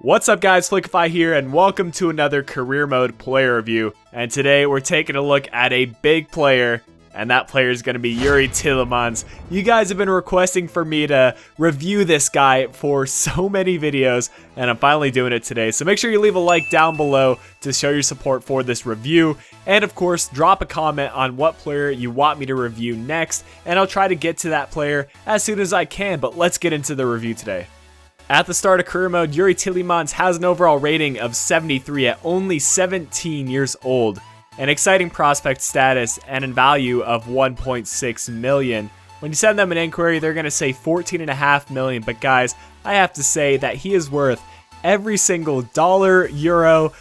What's up guys, Flickify here and welcome to another career mode player review. And today we're taking a look at a big player, and that player is going to be Youri Tielemans. You guys have been requesting for me to review this guy for so many videos, and I'm finally doing it today. So make sure you leave a like down below to show your support for this review. And of course, drop a comment on what player you want me to review next, and I'll try to get to that player as soon as I can. But let's get into the review today. At the start of career mode, Youri Tielemans has an overall rating of 73 at only 17 years old, an exciting prospect status, and a value of 1.6 million. When you send them an inquiry, they're going to say 14.5 million, but guys, I have to say that he is worth every single dollar, euro,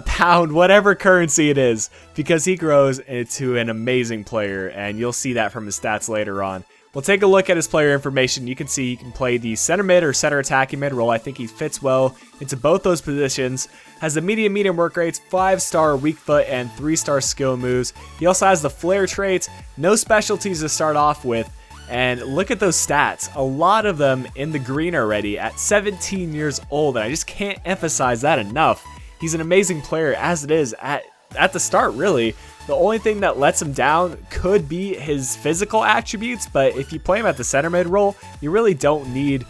pound, whatever currency it is, because he grows into an amazing player, and you'll see that from his stats later on. We'll take a look at his player information. You can see he can play the center mid or center attacking mid role. I think he fits well into both those positions. Has the medium work rates, 5-star weak foot, and 3-star skill moves. He also has the flair traits, no specialties to start off with. And look at those stats. A lot of them in the green already at 17 years old. And I just can't emphasize that enough. He's an amazing player as it is at the start, really. The only thing that lets him down could be his physical attributes, but if you play him at the center mid role, you really don't need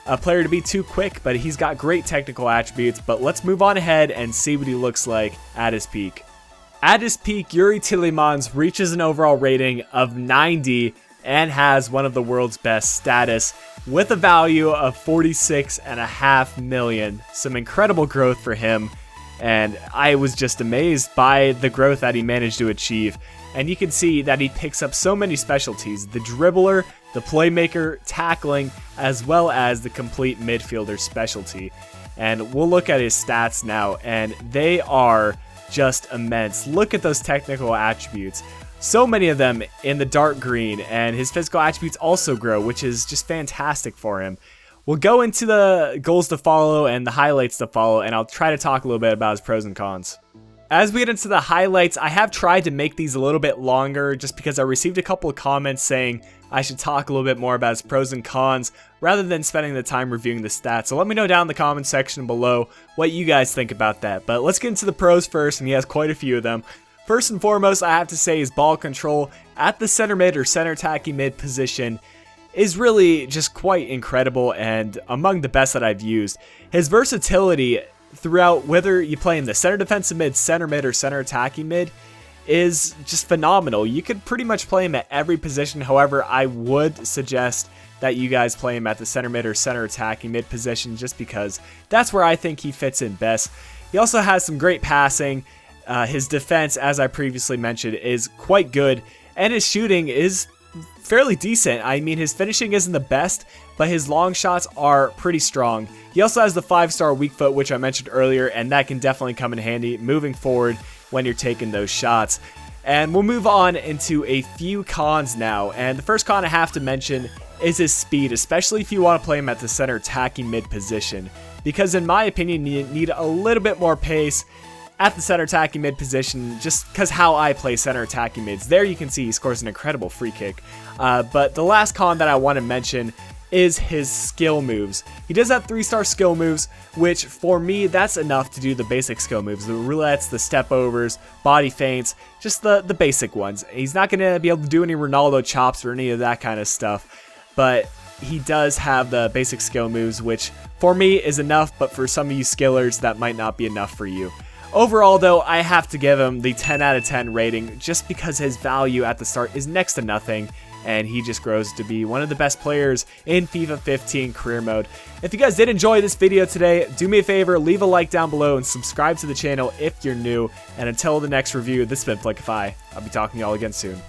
a player to be too quick, but he's got great technical attributes. But let's move on ahead and see what he looks like at his peak. At his peak, Youri Tielemans reaches an overall rating of 90 and has one of the world's best status with a value of 46.5 million. Some incredible growth for him. And I was just amazed by the growth that he managed to achieve. And you can see that he picks up so many specialties: the dribbler, the playmaker, tackling, as well as the complete midfielder specialty. And we'll look at his stats now, and they are just immense. Look at those technical attributes. So many of them in the dark green, and his physical attributes also grow, which is just fantastic for him. We'll go into the goals to follow and the highlights to follow, and I'll try to talk a little bit about his pros and cons. As we get into the highlights, I have tried to make these a little bit longer just because I received a couple of comments saying I should talk a little bit more about his pros and cons rather than spending the time reviewing the stats. So let me know down in the comments section below what you guys think about that. But let's get into the pros first, and he has quite a few of them. First and foremost, I have to say his ball control at the center mid or center attacking mid position is really just quite incredible and among the best that I've used. His versatility throughout, whether you play in the center defensive mid, center mid, or center attacking mid, is just phenomenal. You could pretty much play him at every position. However, I would suggest that you guys play him at the center mid or center attacking mid position just because that's where I think he fits in best. He also has some great passing. His defense, as I previously mentioned, is quite good, and his shooting is fairly decent. I mean, his finishing isn't the best, but his long shots are pretty strong. He also has the 5-star weak foot, which I mentioned earlier, and that can definitely come in handy moving forward when you're taking those shots. And we'll move on into a few cons now, and the first con I have to mention is his speed, especially if you want to play him at the center attacking mid position, because in my opinion you need a little bit more pace at the center attacking mid position, just because how I play center attacking mids. There you can see he scores an incredible free kick. But the last con that I want to mention is his skill moves. He does have 3-star skill moves, which for me, that's enough to do the basic skill moves. The roulettes, the step overs, body feints, just the basic ones. He's not going to be able to do any Ronaldo chops or any of that kind of stuff, but he does have the basic skill moves, which for me is enough, but for some of you skillers, that might not be enough for you. Overall, though, I have to give him the 10 out of 10 rating just because his value at the start is next to nothing, and he just grows to be one of the best players in FIFA 15 career mode. If you guys did enjoy this video today, do me a favor, leave a like down below and subscribe to the channel if you're new. And until the next review, this has been Flickify. I'll be talking to y'all again soon.